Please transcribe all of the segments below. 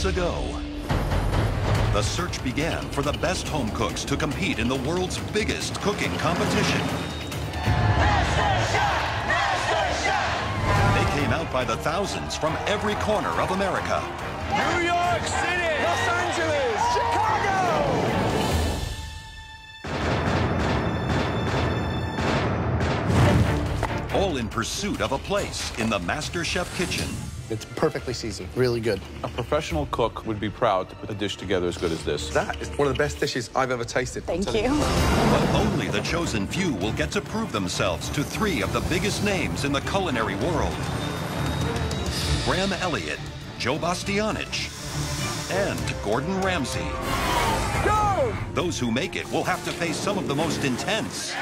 years ago, the search began for the best home cooks to compete in the world's biggest cooking competition. MasterChef! MasterChef! They came out by the thousands from every corner of America. New York City! Los Angeles! Chicago! All in pursuit of a place in the MasterChef kitchen. It's perfectly seasoned, really good. A professional cook would be proud to put a dish together as good as this. That is one of the best dishes I've ever tasted. Thank you. But only the chosen few will get to prove themselves to three of the biggest names in the culinary world. Graham Elliott, Joe Bastianich, and Gordon Ramsay. Go! Those who make it will have to face some of the most intense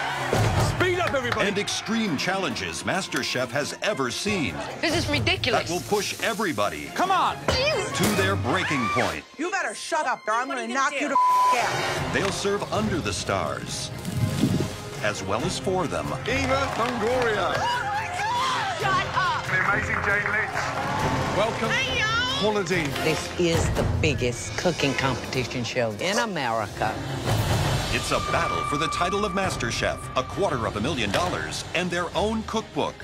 Speed up, everybody! and extreme challenges MasterChef has ever seen. This is ridiculous. That will push everybody Come on! to their breaking point. You better shut up, or I'm gonna knock you the out. They'll serve under the stars, as well as for them. Eva Longoria. Oh my God! Shut up! The amazing Jane Lynch. Welcome. Hey, yo! Quality. This is the biggest cooking competition show in America. It's a battle for the title of MasterChef, $250,000, and their own cookbook.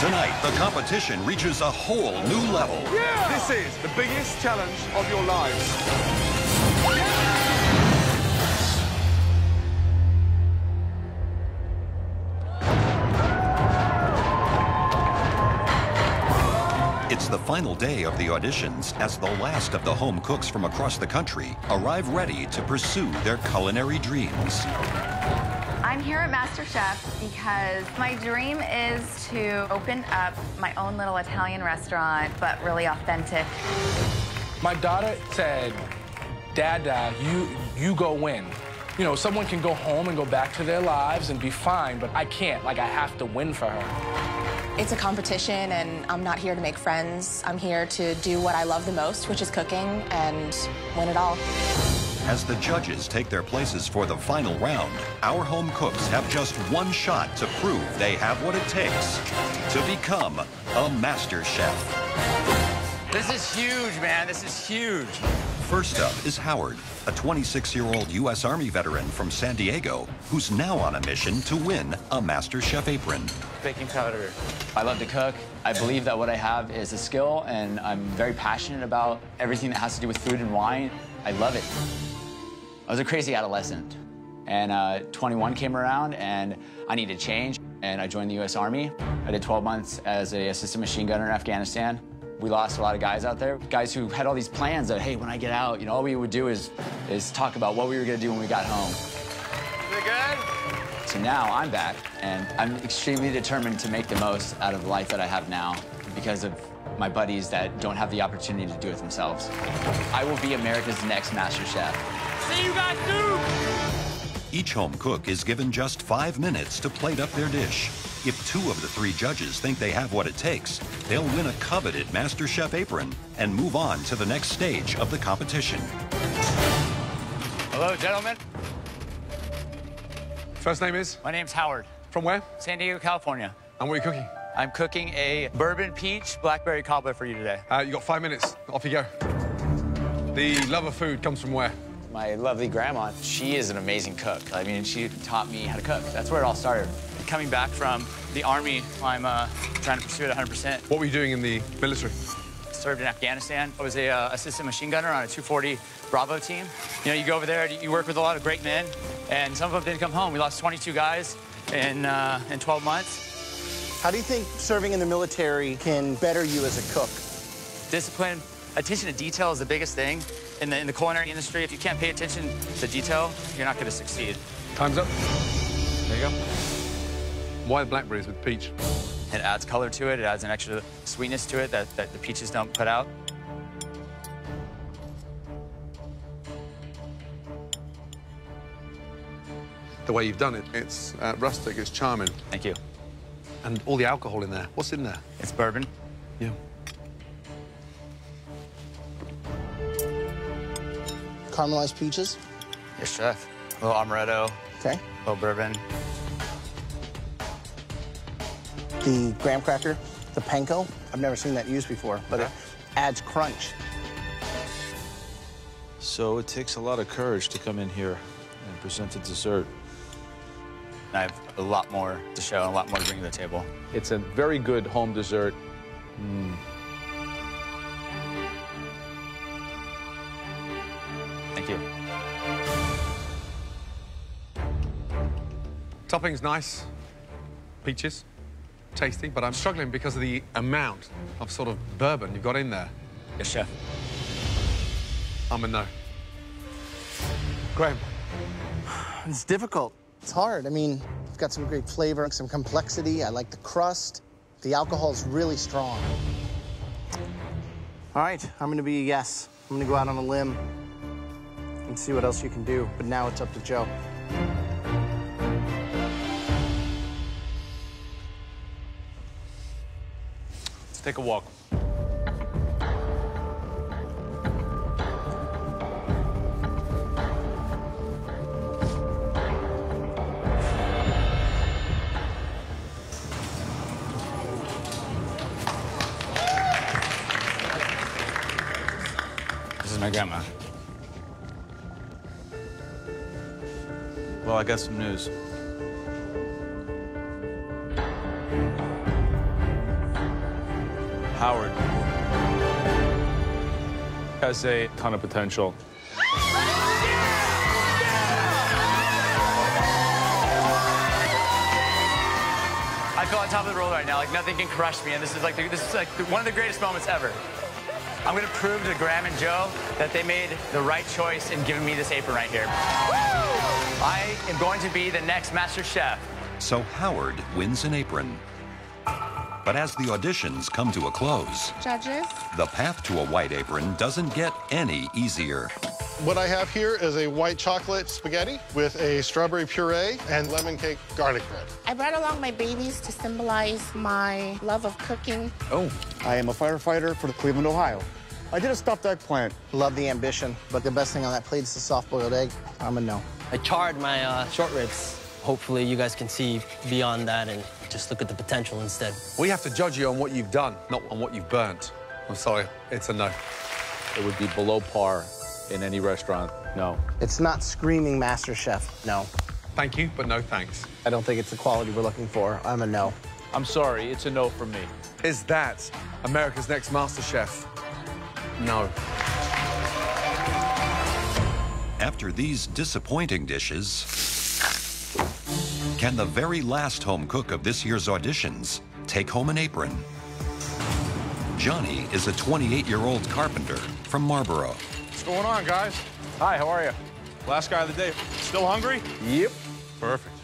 Tonight, the competition reaches a whole new level. Yeah! This is the biggest challenge of your lives. It's the final day of the auditions as the last of the home cooks from across the country arrive ready to pursue their culinary dreams. I'm here at MasterChef because my dream is to open up my own little Italian restaurant, but really authentic. My daughter said, Dad, you go win. You know, someone can go home and go back to their lives and be fine, but I can't. Like, I have to win for her. It's a competition, and I'm not here to make friends. I'm here to do what I love the most, which is cooking, and win it all. As the judges take their places for the final round, our home cooks have just one shot to prove they have what it takes to become a master chef. This is huge, man. This is huge. First up is Howard, a 26-year-old U.S. Army veteran from San Diego who's now on a mission to win a MasterChef apron. Baking powder. I love to cook. I believe that what I have is a skill, and I'm very passionate about everything that has to do with food and wine. I love it. I was a crazy adolescent, and 21 came around, and I needed change, and I joined the U.S. Army. I did 12 months as an assistant machine gunner in Afghanistan. We lost a lot of guys out there, guys who had all these plans that, hey, when I get out, you know, all we would do is talk about what we were gonna do when we got home. Is it good? So now I'm back, and I'm extremely determined to make the most out of the life that I have now because of my buddies that don't have the opportunity to do it themselves. I will be America's next master chef. See you guys soon! Each home cook is given just 5 minutes to plate up their dish. If 2 of the 3 judges think they have what it takes, they'll win a coveted MasterChef apron and move on to the next stage of the competition. Hello, gentlemen. First name is? My name's Howard. From where? San Diego, California. And what are you cooking? I'm cooking a bourbon peach blackberry cobbler for you today. You got 5 minutes. Off you go. The love of food comes from where? My lovely grandma, she is an amazing cook. I mean, she taught me how to cook. That's where it all started. Coming back from the Army, I'm trying to pursue it 100%. What were you doing in the military? Served in Afghanistan. I was a assistant machine gunner on a 240 Bravo team. You know, you go over there, you work with a lot of great men, and some of them didn't come home. We lost 22 guys in 12 months. How do you think serving in the military can better you as a cook? Discipline, attention to detail is the biggest thing in the culinary industry. If you can't pay attention to detail, you're not going to succeed. Time's up. There you go. Why the blackberries with peach? It adds color to it. It adds an extra sweetness to it that the peaches don't put out. The way you've done it, it's rustic, it's charming. Thank you. And all the alcohol in there. What's in there? It's bourbon. Yeah. Caramelized peaches. Yes, chef. A little amaretto. Okay. A little bourbon. The graham cracker, the panko. I've never seen that used before, but it adds crunch. So it takes a lot of courage to come in here and present a dessert. I have a lot more to show and a lot more to bring to the table. It's a very good home dessert. Thank you. Topping's nice. Peaches. Tasty, but I'm struggling because of the amount of sort of bourbon you've got in there. Yes, chef. I'm a no. Graham. It's difficult. It's hard. I mean, it's got some great flavor, some complexity. I like the crust. The alcohol's really strong. All right, I'm gonna be a yes. I'm gonna go out on a limb and see what else you can do. But now it's up to Joe. Let's take a walk. This is my grandma. Well, I got some news. Howard has a ton of potential. I feel on top of the world right now. Like nothing can crush me, and this is like one of the greatest moments ever. I'm gonna prove to Graham and Joe that they made the right choice in giving me this apron right here. I am going to be the next Master Chef. So Howard wins an apron. But as the auditions come to a close, Judges? the path to a white apron doesn't get any easier. What I have here is a white chocolate spaghetti with a strawberry puree and lemon cake garlic bread. I brought along my babies to symbolize my love of cooking. Oh, I am a firefighter for the Cleveland, Ohio. I did a stuffed eggplant. Love the ambition, but the best thing on that plate is the soft-boiled egg. I'm a no. I charred my short ribs. Hopefully you guys can see beyond that and just look at the potential instead. We have to judge you on what you've done, not on what you've burnt. I'm sorry, it's a no. It would be below par in any restaurant. No. It's not screaming Master Chef. No. Thank you, but no thanks. I don't think it's the quality we're looking for. I'm a no. I'm sorry, it's a no from me. Is that America's Next Master Chef? No. After these disappointing dishes, can the very last home cook of this year's auditions take home an apron? Johnny is a 28-year-old carpenter from Marlboro. What's going on, guys? Hi, how are you? Last guy of the day. Still hungry? Yep. Perfect.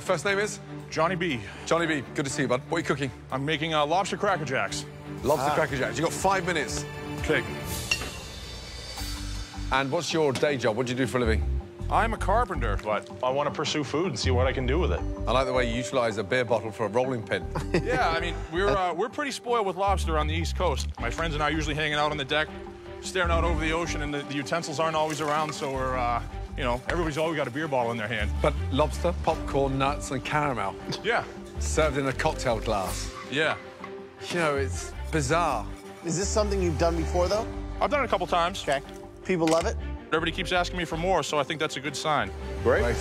First name is? Johnny B. Johnny B, good to see you, bud. What are you cooking? I'm making lobster Cracker Jacks. Lobster Cracker Jacks. You got 5 minutes. Okay. And what's your day job? What do you do for a living? I'm a carpenter, but I want to pursue food and see what I can do with it. I like the way you utilize a beer bottle for a rolling pin. Yeah, I mean, we're pretty spoiled with lobster on the East Coast. My friends and I are usually hanging out on the deck, staring out over the ocean, and the utensils aren't always around, so we're, you know, everybody's always got a beer bottle in their hand. But lobster, popcorn, nuts, and caramel. Yeah. Served in a cocktail glass. Yeah. You know, it's bizarre. Is this something you've done before, though? I've done it a couple times. Okay. People love it? Everybody keeps asking me for more, so I think that's a good sign. Great. Right.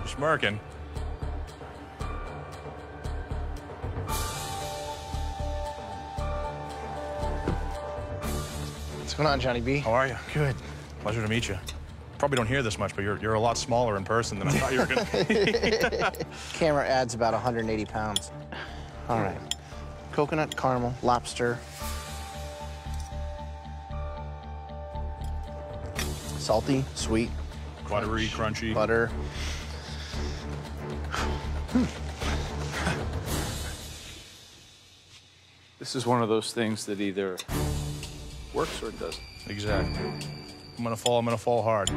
Smirking. What's going on, Johnny B? How are you? Good. Pleasure to meet you. Probably don't hear this much, but you're a lot smaller in person than I thought you were going to be. Camera adds about 180 pounds. All right. Coconut, caramel, lobster. Salty, sweet. Buttery, crunchy. Butter. This is one of those things that either works or it doesn't. Exactly. I'm gonna fall hard.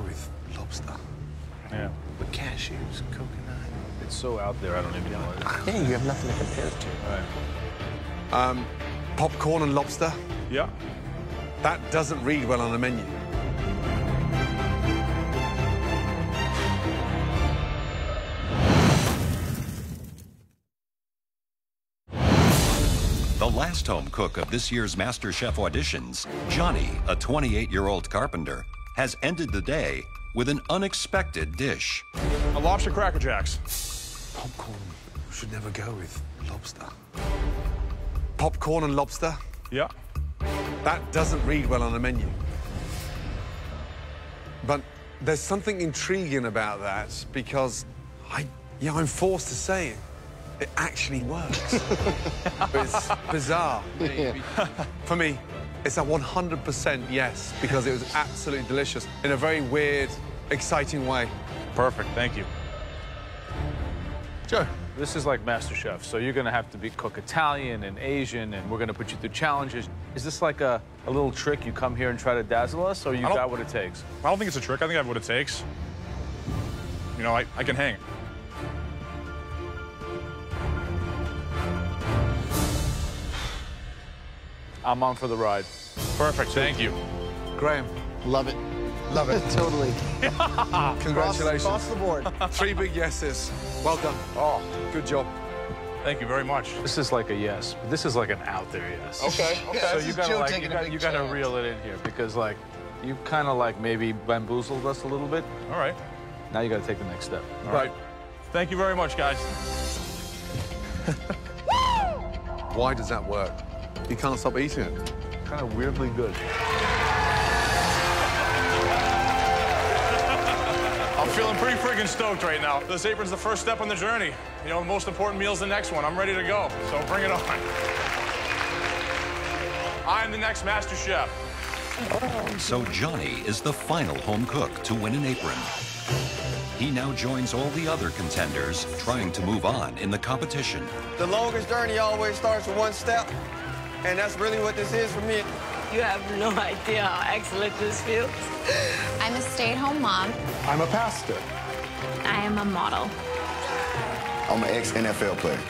with lobster. Yeah. But cashews, coconut. It's so out there, I don't even know what it is. Yeah, you have nothing to compare it to. Right. Popcorn and lobster. Yeah. That doesn't read well on the menu. The last home cook of this year's MasterChef auditions, Johnny, a 28-year-old carpenter, has ended the day with an unexpected dish. A lobster Cracker Jacks. Popcorn should never go with lobster. Popcorn and lobster? Yeah. That doesn't read well on the menu. But there's something intriguing about that because I'm forced to say it. It actually works. It's bizarre. Yeah. For me, it's a 100% yes, because it was absolutely delicious in a very weird, exciting way. Perfect, thank you. Joe. This is like MasterChef, so you're going to have to cook Italian and Asian, and we're going to put you through challenges. Is this like a little trick? You come here and try to dazzle us, or you got what it takes? I don't think it's a trick. I think I have what it takes. You know, I can hang. I'm on for the ride. Perfect, thank you. Graham. Love it. Love it. Totally. Congratulations. Across the board. 3 big yeses. Well done. Oh, good job. Thank you very much. This is like a yes, but this is like an out there yes. Okay, okay. So you gotta reel it in here because like you kind of like maybe bamboozled us a little bit. All right. Now you gotta take the next step. All right. Thank you very much, guys. Why does that work? You can't stop eating it. Kind of weirdly good. I'm feeling pretty freaking stoked right now. This apron's the first step on the journey. You know, the most important meal's the next one. I'm ready to go, so bring it on. I'm the next Master Chef. So Johnny is the final home cook to win an apron. He now joins all the other contenders trying to move on in the competition. The longest journey always starts with one step, and that's really what this is for me. You have no idea how excellent this feels. I'm a stay-at-home mom. I'm a pastor. I am a model. I'm an ex-NFL player.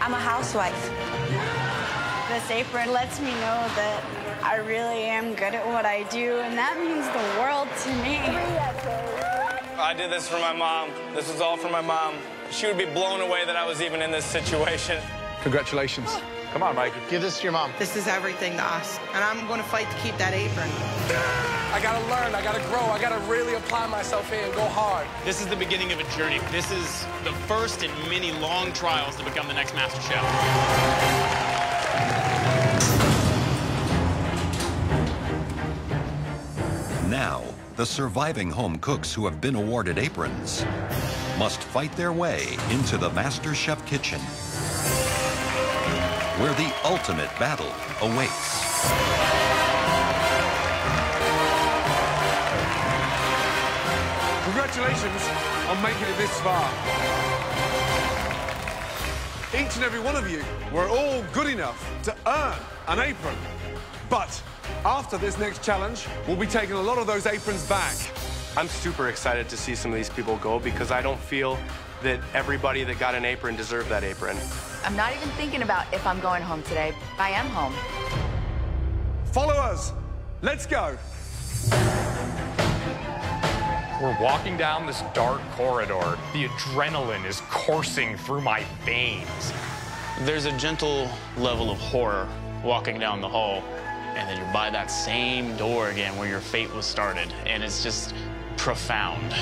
I'm a housewife. This apron lets me know that I really am good at what I do, and that means the world to me. I did this for my mom. This was all for my mom. She would be blown away that I was even in this situation. Congratulations. Come on, Mike. Give this to your mom. This is everything to us, and I'm going to fight to keep that apron. I got to learn, I got to grow, I got to really apply myself here and go hard. This is the beginning of a journey. This is the first in many long trials to become the next Master Chef. Now, the surviving home cooks who have been awarded aprons must fight their way into the MasterChef kitchen, where the ultimate battle awaits. Congratulations on making it this far. Each and every one of you were all good enough to earn an apron. But after this next challenge, we'll be taking a lot of those aprons back. I'm super excited to see some of these people go because I don't feel that everybody that got an apron deserved that apron. I'm not even thinking about if I'm going home today. I am home. Follow us. Let's go. We're walking down this dark corridor. The adrenaline is coursing through my veins. There's a gentle level of horror walking down the hall, and then you're by that same door again where your fate was started, and it's just profound.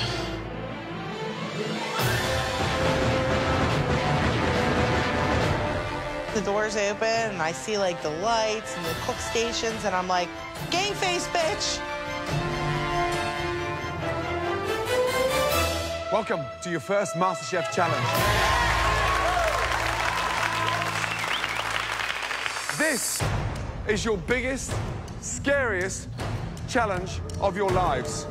The doors open, and I see, like, the lights and the cook stations, and I'm like, game face, bitch! Welcome to your first MasterChef challenge. This is your biggest, scariest challenge of your lives.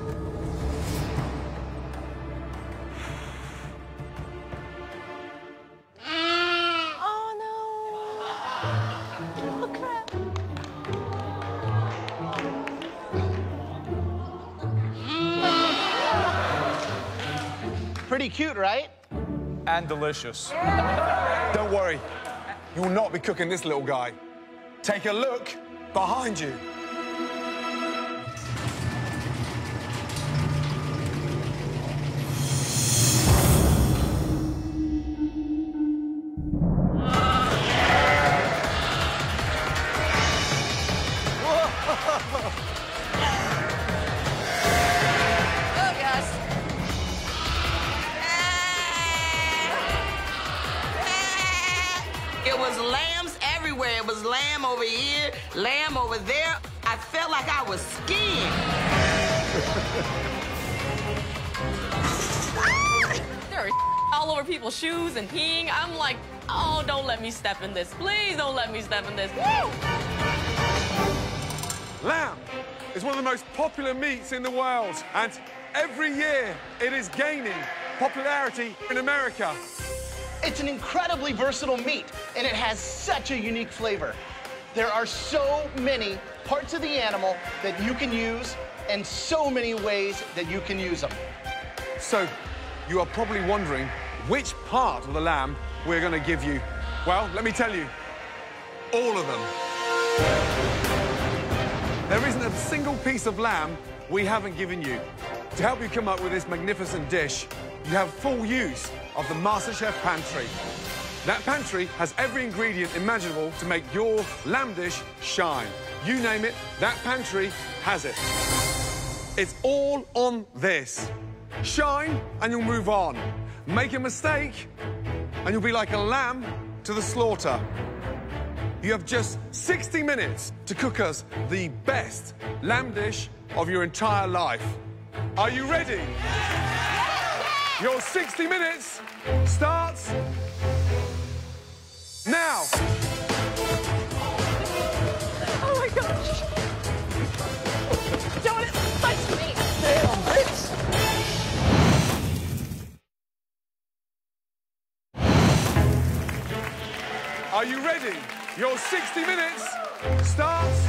Pretty cute, right? And delicious. Don't worry. You will not be cooking this little guy. Take a look behind you. It was lambs everywhere. It was lamb over here, lamb over there. I felt like I was skiing. There are all over people's shoes and peeing. I'm like, oh, don't let me step in this. Please don't let me step in this. Woo! Lamb is one of the most popular meats in the world, and every year it is gaining popularity in America. It's an incredibly versatile meat, and it has such a unique flavor. There are so many parts of the animal that you can use, and so many ways that you can use them. So, you are probably wondering which part of the lamb we're going to give you. Well, let me tell you, all of them. There isn't a single piece of lamb we haven't given you. To help you come up with this magnificent dish, you have full use of the MasterChef pantry. That pantry has every ingredient imaginable to make your lamb dish shine. You name it, that pantry has it. It's all on this. Shine and you'll move on. Make a mistake and you'll be like a lamb to the slaughter. You have just 60 minutes to cook us the best lamb dish of your entire life. Are you ready? Your 60 minutes starts now. Oh my gosh. Don't touch me. Damn, bitch. Are you ready? Your 60 minutes starts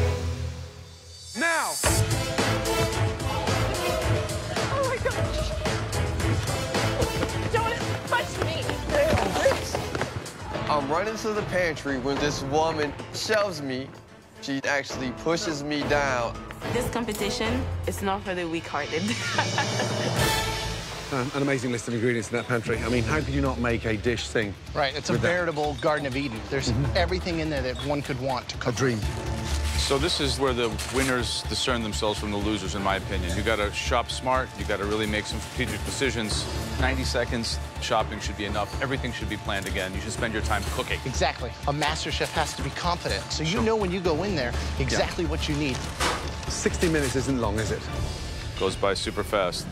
now. Oh my gosh. Don't touch me. Damn, bitch. I'm running to the pantry when this woman shoves me. She actually pushes me down. This competition is not for the weak-hearted. An amazing list of ingredients in that pantry. I mean, how could you not make a dish sing? Right, it's a veritable Garden of Eden. There's everything in there that one could want to cook. A dream. So this is where the winners discern themselves from the losers, in my opinion. You got to shop smart. You got to really make some strategic decisions. 90 seconds shopping should be enough. Everything should be planned again. You should spend your time cooking. Exactly. A master chef has to be confident, so you know when you go in there exactly what you need. 60 minutes isn't long, is it? Goes by super fast.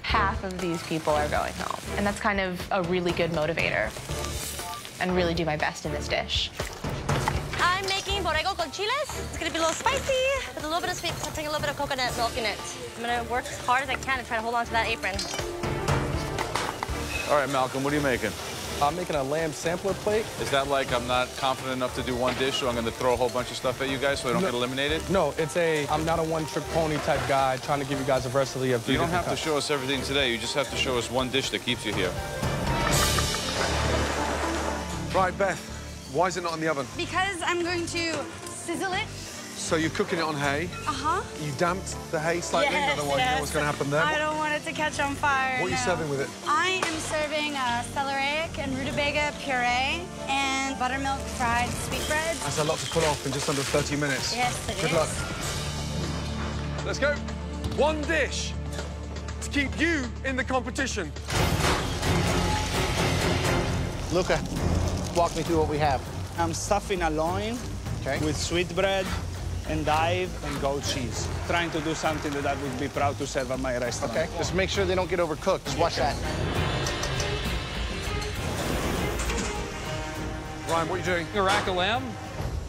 Half of these people are going home, and that's kind of a really good motivator. And really do my best in this dish. I'm making borrego con chiles. It's gonna be a little spicy with a little bit of sweet, so I'm putting a little bit of coconut milk in it. I'm gonna work as hard as I can to try to hold on to that apron. All right, Malcolm, what are you making? I'm making a lamb sampler plate. Is that like I'm not confident enough to do one dish, so I'm going to throw a whole bunch of stuff at you guys so I don't get eliminated? No, it's I'm not a one-trick pony type guy trying to give you guys a versatility of You don't have to show us everything today. You just have to show us one dish that keeps you here. Right, Beth, why is it not in the oven? Because I'm going to sizzle it. So you're cooking it on hay? Uh-huh. You damped the hay slightly, Yes, otherwise you know what's going to happen there. I don't want it to catch on fire. What are you serving with it? I am serving celeriac and rutabaga puree and buttermilk fried sweetbread. That's a lot to pull off in just under 30 minutes. Yes, it is. Good luck. Let's go. One dish to keep you in the competition. Luca, walk me through what we have. I'm stuffing a loin with sweetbread, endive, and goat cheese. Trying to do something that I would be proud to serve at my restaurant. Okay, just make sure they don't get overcooked. Just watch that. Ryan, what are you doing? A rack of lamb.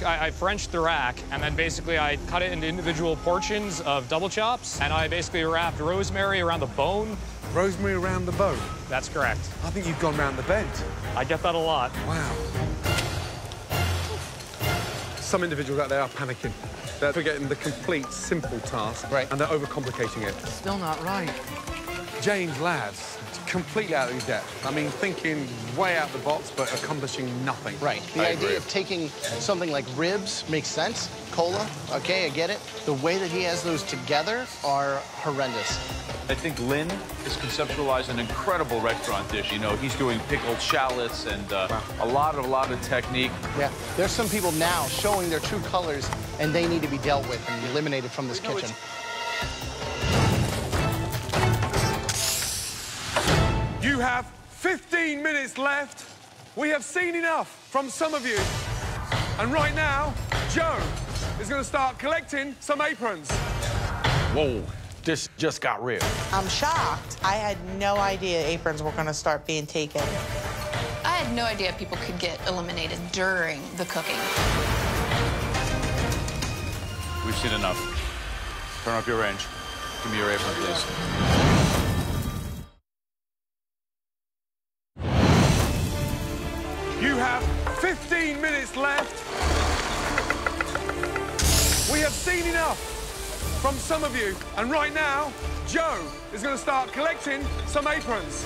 I Frenched the rack, and then basically I cut it into individual portions of double chops, and I basically wrapped rosemary around the bone. Rosemary around the bone? That's correct. I think you've gone round the bend. I get that a lot. Wow. Some individuals out there are panicking. They're forgetting the complete, simple task, and they're overcomplicating it. Still not right. James, lads, completely out of his depth. I mean, thinking way out the box, but accomplishing nothing. Right. The idea of taking something like ribs makes sense. Cola, okay, I get it. The way that he has those together are horrendous. I think Lynn has conceptualized an incredible restaurant dish. You know, he's doing pickled shallots and a lot of technique. Yeah, there's some people now showing their true colors, and they need to be dealt with and eliminated from this kitchen. You have 15 minutes left. We have seen enough from some of you. And right now, Joe is going to start collecting some aprons. Whoa, this just got real. I'm shocked. I had no idea aprons were going to start being taken. I had no idea people could get eliminated during the cooking. We've seen enough. Turn up your range. Give me your apron, please. You have 15 minutes left. We have seen enough from some of you. And right now, Joe is going to start collecting some aprons.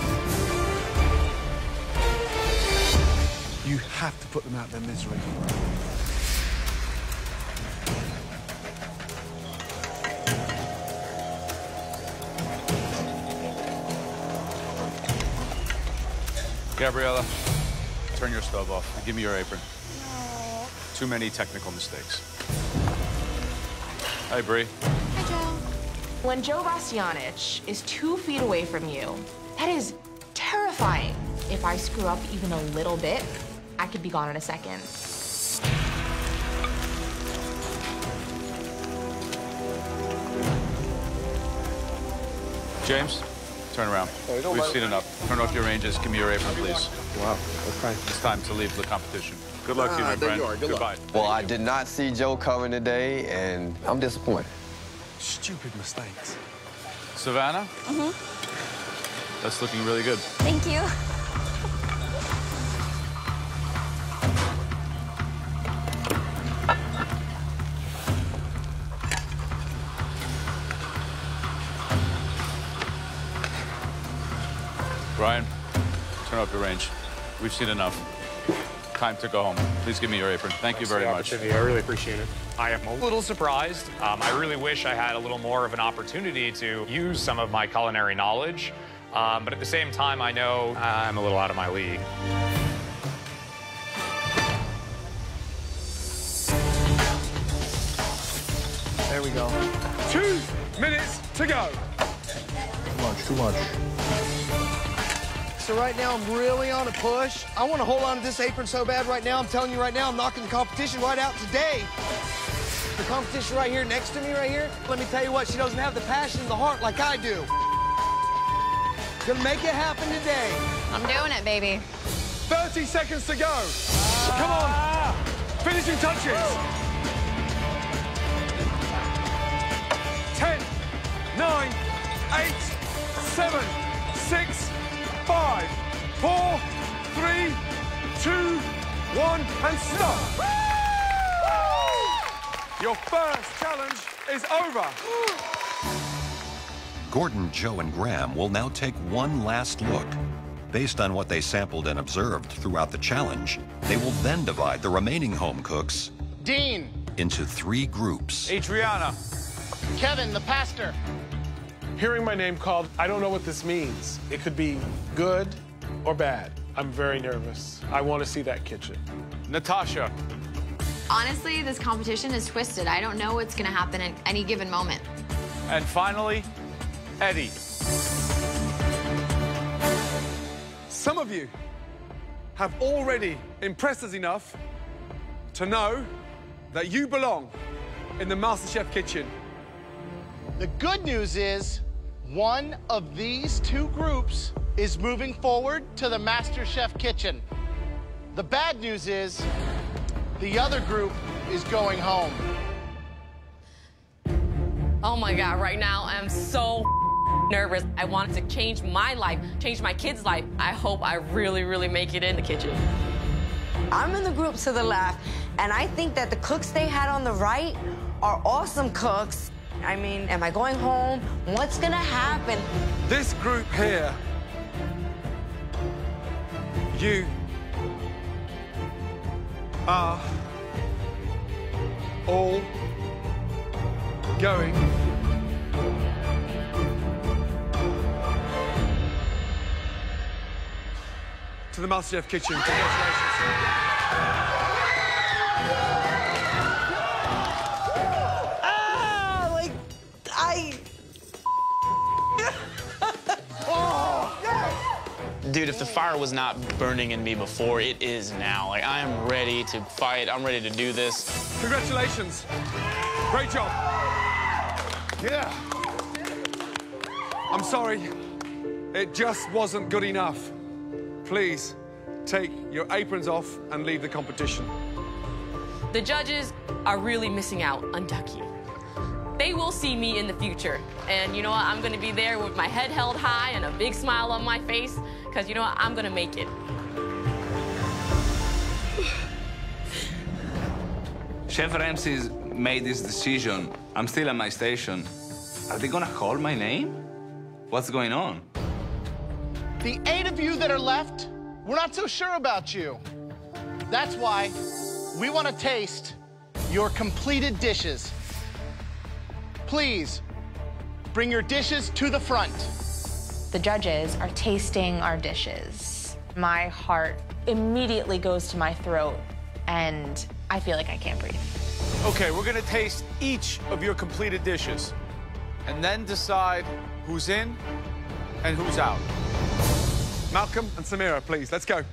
You have to put them out of their misery. Gabriella, turn your stove off and give me your apron. Too many technical mistakes. Hi, Bree. Hi, Joe. When Joe Bastianich is 2 feet away from you, that is terrifying. If I screw up even a little bit, I could be gone in a second. James, turn around. We've seen enough. Turn off your ranges. Give me your apron, please. Wow, okay. It's time to leave the competition. Good luck to you, my friend. Goodbye. Well, I did not see Joe coming today, and I'm disappointed. Stupid mistakes. Savannah? Mm-hmm. That's looking really good. Thank you. Brian, turn up your range. We've seen enough. Time to go home. Please give me your apron. Thank you very much. I really appreciate it. I am a little surprised. I really wish I had a little more of an opportunity to use some of my culinary knowledge. But at the same time, I know I'm a little out of my league. There we go. 2 minutes to go. Too much. So right now, I'm really on a push. I want to hold on to this apron so bad right now. I'm telling you right now, I'm knocking the competition right out today. The competition right here next to me right here, let me tell you what, she doesn't have the passion and the heart like I do. Gonna make it happen today. I'm doing it, baby. 30 seconds to go. Come on. Finishing touches. 10, 9, 8, 7, 6, 5, 4, 3, 2, 1, and stop. Your first challenge is over. Gordon, Joe, and Graham will now take one last look. Based on what they sampled and observed throughout the challenge, they will then divide the remaining home cooks Dean. into 3 groups. Adriana. Kevin, the pastor. Hearing my name called, I don't know what this means. It could be good or bad. I'm very nervous. I want to see that kitchen. Natasha. Honestly, this competition is twisted. I don't know what's gonna happen at any given moment. And finally, Eddie. Some of you have already impressed us enough to know that you belong in the MasterChef kitchen. The good news is one of these 2 groups is moving forward to the MasterChef kitchen. The bad news is the other group is going home. Oh my God, right now I'm so nervous. I want it to change my life, change my kids' life. I hope I really, really make it in the kitchen. I'm in the group to the left, and I think that the cooks they had on the right are awesome cooks. I mean, am I going home? What's gonna happen? This group here, you are all going to the MasterChef kitchen. Congratulations. Dude, if the fire was not burning in me before, it is now. Like, I am ready to fight. I'm ready to do this. Congratulations. Great job. Yeah. I'm sorry. It just wasn't good enough. Please take your aprons off and leave the competition. The judges are really missing out on Ducky. They will see me in the future. And you know what? I'm gonna be there with my head held high and a big smile on my face, because you know what? I'm gonna make it. Chef Ramsay's made this decision. I'm still at my station. Are they gonna call my name? What's going on? The 8 of you that are left, we're not so sure about you. That's why we want to taste your completed dishes. Please, bring your dishes to the front. The judges are tasting our dishes. My heart immediately goes to my throat, and I feel like I can't breathe. Okay, we're gonna taste each of your completed dishes, and then decide who's in and who's out. Malcolm and Samira, please, let's go.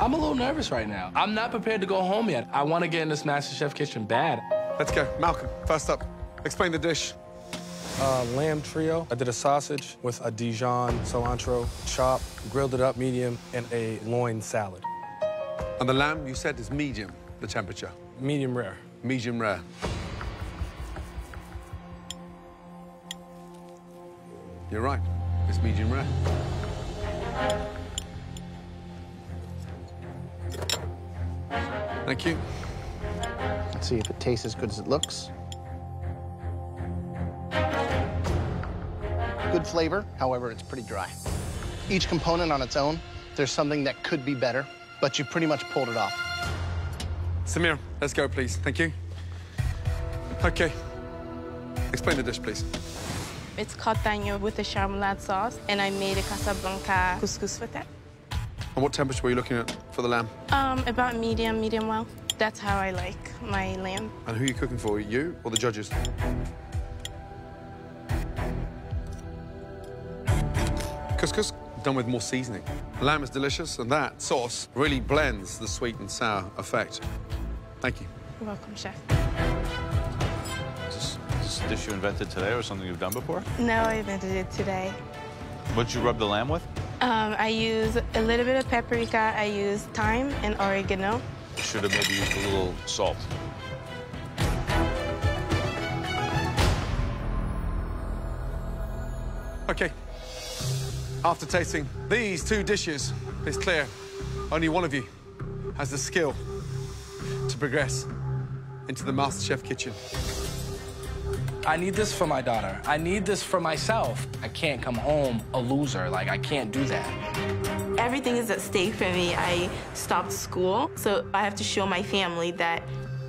I'm a little nervous right now. I'm not prepared to go home yet. I want to get in this MasterChef kitchen bad. Let's go. Malcolm, first up. Explain the dish. Lamb trio. I did a sausage with a Dijon cilantro chop, grilled it up medium, and a loin salad. And the lamb, you said, is medium, the temperature? Medium rare. Medium rare. You're right. It's medium rare. Thank you. Let's see if it tastes as good as it looks. Good flavor, however, it's pretty dry. Each component on its own, there's something that could be better, but you pretty much pulled it off. Samir, let's go, please. Thank you. Okay. Explain the dish, please. It's cotagno with a charmelade sauce, and I made a Casablanca couscous with it. And what temperature were you looking at for the lamb? About medium well. That's how I like my lamb. And who are you cooking for, you or the judges? Couscous done with more seasoning. The lamb is delicious, and that sauce really blends the sweet and sour effect. Thank you. You're welcome, chef. Is this a dish you invented today or something you've done before? No, I invented it today. What'd you rub the lamb with? I use a little bit of paprika, I use thyme and oregano. Should have maybe used a little salt. Okay. After tasting these 2 dishes, it's clear only one of you has the skill to progress into the MasterChef kitchen. I need this for my daughter. I need this for myself. I can't come home a loser. Like, I can't do that. Everything is at stake for me. I stopped school, so I have to show my family that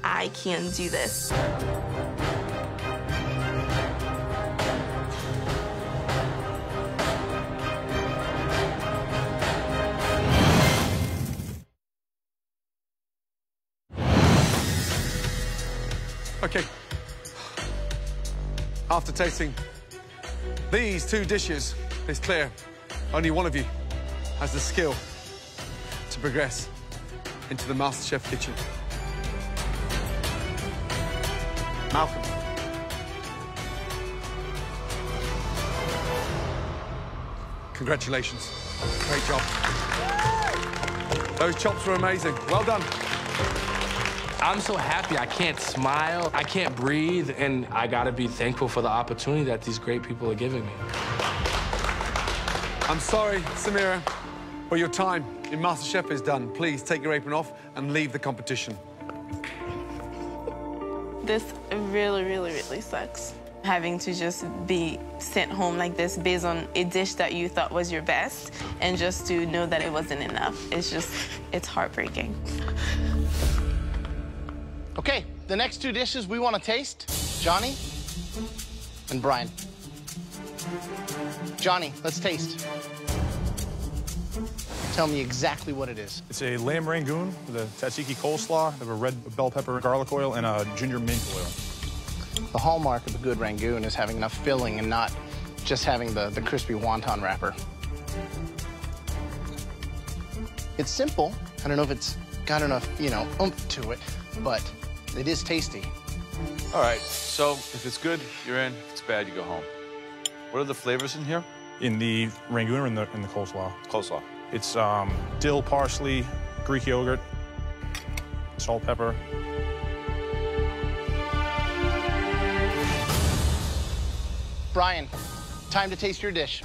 I can do this. Okay. After tasting these 2 dishes, it's clear only one of you has the skill to progress into the MasterChef kitchen. Malcolm. Congratulations. Great job. Those chops were amazing. Well done. I'm so happy. I can't smile. I can't breathe. And I got to be thankful for the opportunity that these great people are giving me. I'm sorry, Samira, but your time in MasterChef is done. Please take your apron off and leave the competition. This really, really, really sucks. Having to just be sent home like this based on a dish that you thought was your best and just to know that it wasn't enough. It's heartbreaking. Okay, the next two dishes we want to taste, Johnny and Brian. Johnny, let's taste. Tell me exactly what it is. It's a lamb rangoon with a tzatziki coleslaw, of a red bell pepper garlic oil, and a ginger mint oil. The hallmark of a good rangoon is having enough filling and not just having the crispy wonton wrapper. It's simple. I don't know if it's got enough, oomph to it, but it is tasty. All right, so if it's good, you're in. If it's bad, you go home. What are the flavors in here? In the rangoon or in the coleslaw? Coleslaw. It's dill, parsley, Greek yogurt, salt, pepper. Brian, time to taste your dish.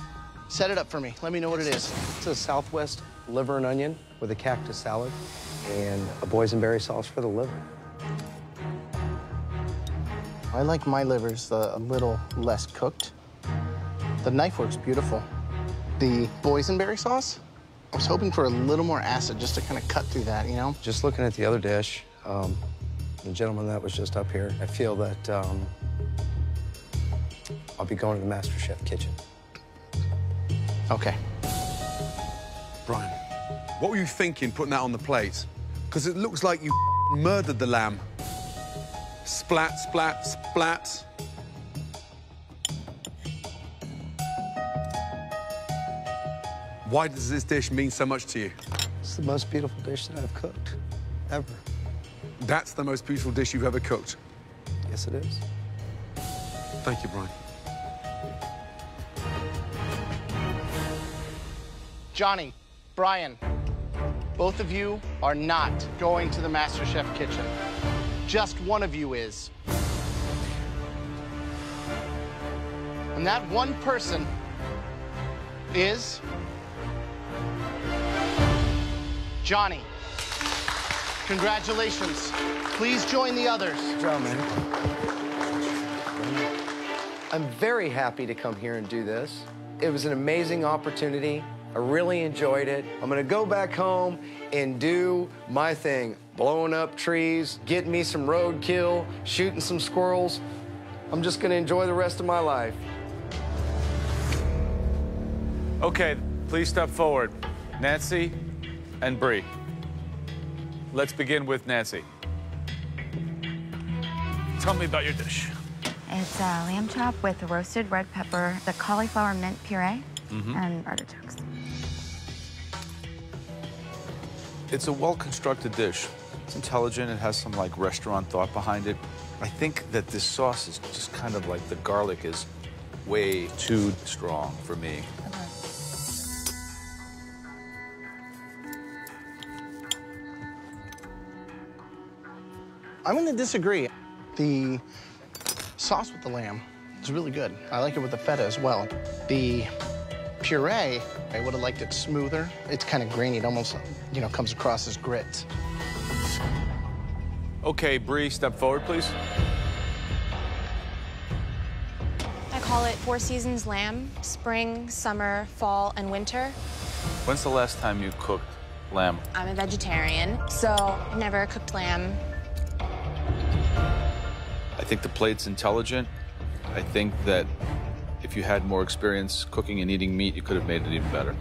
Set it up for me. Let me know what it is. It's a Southwest liver and onion with a cactus salad and a boysenberry sauce for the liver. I like my livers a little less cooked. The knife works beautiful. The boysenberry sauce, I was hoping for a little more acid just to kind of cut through that, Just looking at the other dish, the gentleman that was just up here, I feel that I'll be going to the MasterChef kitchen. Okay. Brian, what were you thinking putting that on the plate? Because it looks like you murdered the lamb. Splat, splat, splat. Why does this dish mean so much to you? It's the most beautiful dish that I've cooked, ever. That's the most beautiful dish you've ever cooked? Yes, it is. Thank you, Brian. Johnny, Brian, both of you are not going to the MasterChef kitchen. Just one of you is. And that one person is Johnny. Congratulations. Please join the others. Good job, man. I'm very happy to come here and do this. It was an amazing opportunity. I really enjoyed it. I'm gonna go back home and do my thing. Blowing up trees, getting me some roadkill, shooting some squirrels. I'm just gonna enjoy the rest of my life. Okay, please step forward. Nancy and Bree. Let's begin with Nancy. Tell me about your dish. It's a lamb chop with roasted red pepper, the cauliflower mint puree, and artichokes. It's a well-constructed dish. It's intelligent. It has some, restaurant thought behind it. I think that this sauce is just kind of the garlic is way too strong for me. I'm gonna disagree. The sauce with the lamb is really good. I like it with the feta as well. The puree, I would have liked it smoother. It's kind of grainy. It almost, comes across as grit. Okay, Bree, step forward, please. I call it 4 seasons lamb: spring, summer, fall, and winter. When's the last time you cooked lamb? I'm a vegetarian, so I've never cooked lamb. I think the plate's intelligent. I think that if you had more experience cooking and eating meat, you could have made it even better.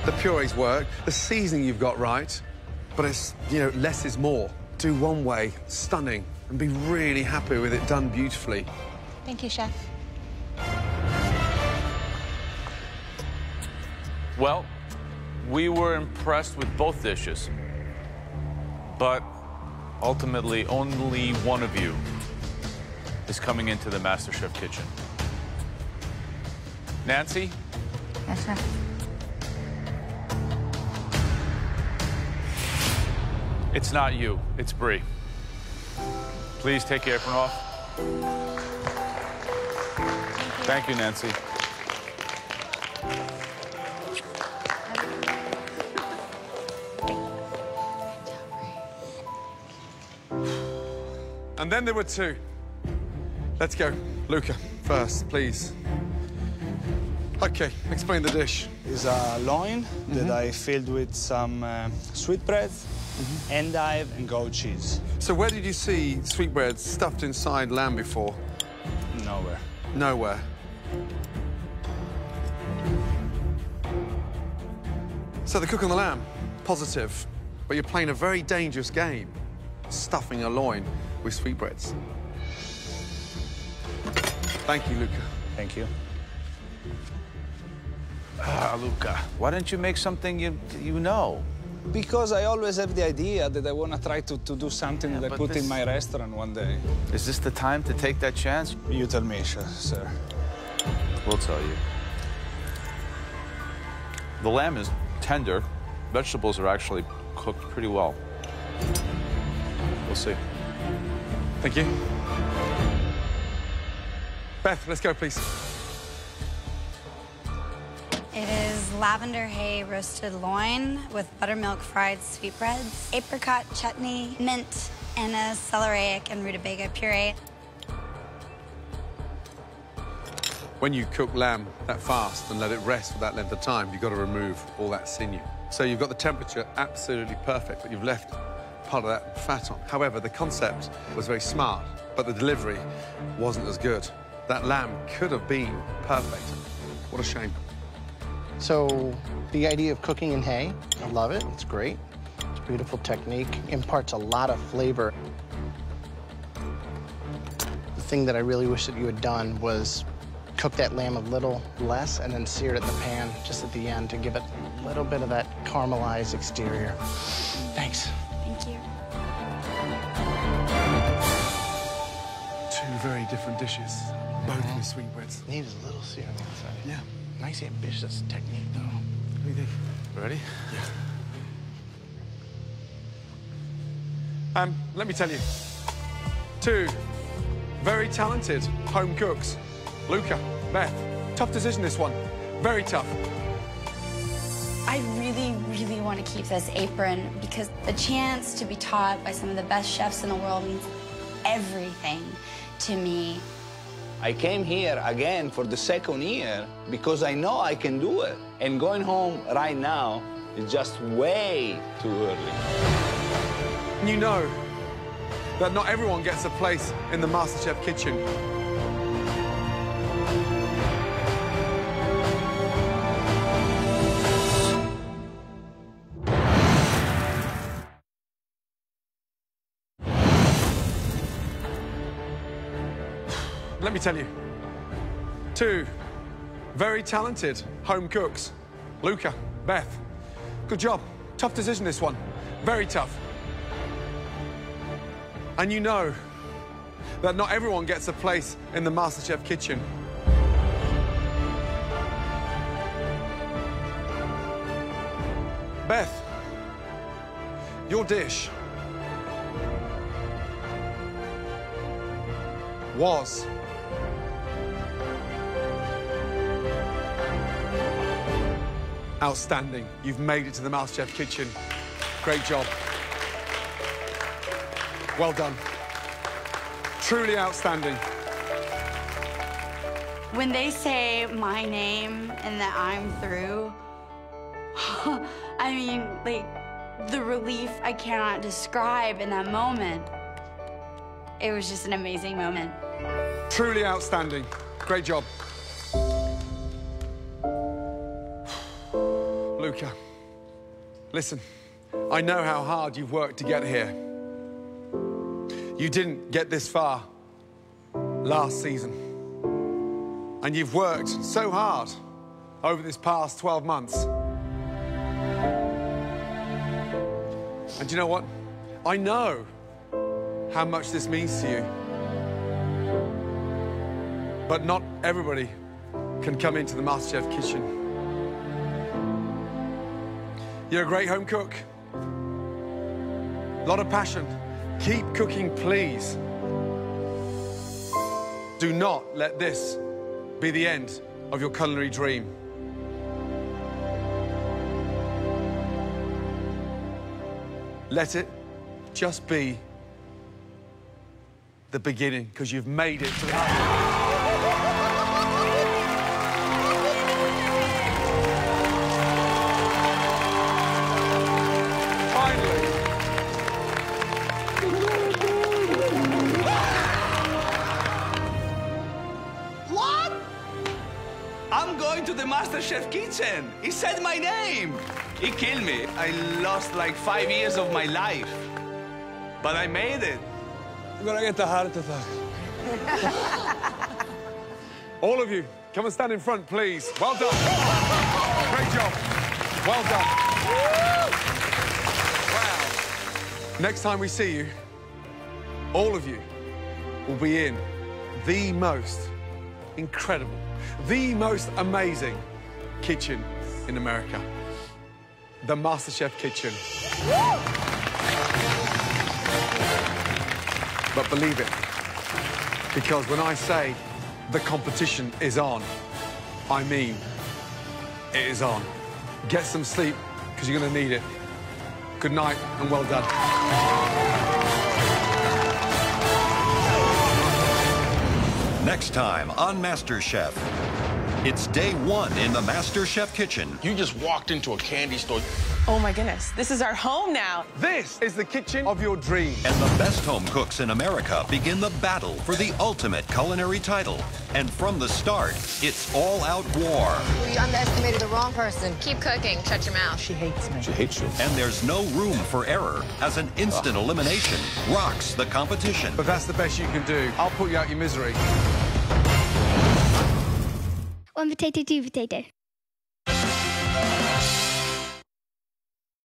The purees work, the seasoning you've got right, but it's, less is more. Do one way, stunning, and be really happy with it done beautifully. Thank you, Chef. Well, we were impressed with both dishes, but ultimately only one of you is coming into the MasterChef kitchen. Nancy? Yes, Chef. It's not you, it's Bree. Please take your apron off. Thank you, Nancy. And then there were two. Let's go. Luca, first, please. Okay, explain the dish. It's a loin that I filled with some sweetbreads, endive, and goat cheese. So where did you see sweetbreads stuffed inside lamb before? Nowhere. Nowhere. So the cook on the lamb, positive, but you're playing a very dangerous game, stuffing a loin with sweetbreads. Thank you, Luca. Thank you. Luca, why don't you make something you know? Because I always have the idea that I want to try to do something that I put in my restaurant one day. Is this the time to take that chance? You tell me, sir. We'll tell you. The lamb is tender. Vegetables are actually cooked pretty well. We'll see. Thank you. Beth, let's go, please. It is lavender hay roasted loin with buttermilk fried sweetbreads, apricot chutney, mint, and a celeriac and rutabaga puree. When you cook lamb that fast and let it rest for that length of time, you've got to remove all that sinew. So you've got the temperature absolutely perfect, but you've left part of that fat on. However, the concept was very smart, but the delivery wasn't as good. That lamb could have been perfect. What a shame. So the idea of cooking in hay, I love it. It's great. It's a beautiful technique. Imparts a lot of flavor. The thing that I really wish that you had done was cook that lamb a little less and then sear it in the pan just at the end to give it a little bit of that caramelized exterior. Thanks. Thank you. Two very different dishes, both with sweetbreads. Needs a little sear on the inside. Yeah. Nice ambitious technique, though. What do you think? Ready? Yeah. Let me tell you. Two very talented home cooks. Luca, Beth. Tough decision, this one. Very tough. I really, really want to keep this apron because the chance to be taught by some of the best chefs in the world means everything to me. I came here again for the second year because I know I can do it. And going home right now is just way too early. You know that not everyone gets a place in the MasterChef kitchen. Let me tell you, two very talented home cooks. Luca, Beth, good job. Tough decision, this one. Very tough. And you know that not everyone gets a place in the MasterChef kitchen. Beth, your dish was outstanding. You've made it to the MasterChef kitchen. Great job. Well done. Truly outstanding. When they say my name and that I'm through, I mean, like, the relief I cannot describe in that moment. It was just an amazing moment. Truly outstanding. Great job. Luca, listen, I know how hard you've worked to get here. You didn't get this far last season. And you've worked so hard over this past 12 months. And you know what? I know how much this means to you. But not everybody can come into the MasterChef kitchen. You're a great home cook. A lot of passion. Keep cooking, please. Do not let this be the end of your culinary dream. Let it just be the beginning, because you've made it to the What? I'm going to the MasterChef kitchen. He said my name. He killed me. I lost like 5 years of my life. But I made it. I'm gonna get the heart attack. All of you, come and stand in front, please. Well done. Great job. Well done. Wow. Next time we see you, all of you will be in the most incredible, the most amazing kitchen in America. The MasterChef kitchen. But believe it, because when I say the competition is on, I mean it is on. Get some sleep, because you're going to need it. Good night, and well done. Next time on MasterChef, it's day 1 in the MasterChef kitchen. You just walked into a candy store. Oh my goodness, this is our home now. This is the kitchen of your dreams. And the best home cooks in America begin the battle for the ultimate culinary title. And from the start, it's all-out war. You underestimated the wrong person. Keep cooking. Shut your mouth. She hates me. She hates you. And there's no room for error, as an instant elimination rocks the competition. But that's the best you can do. I'll put you out your misery. One potato, two potato.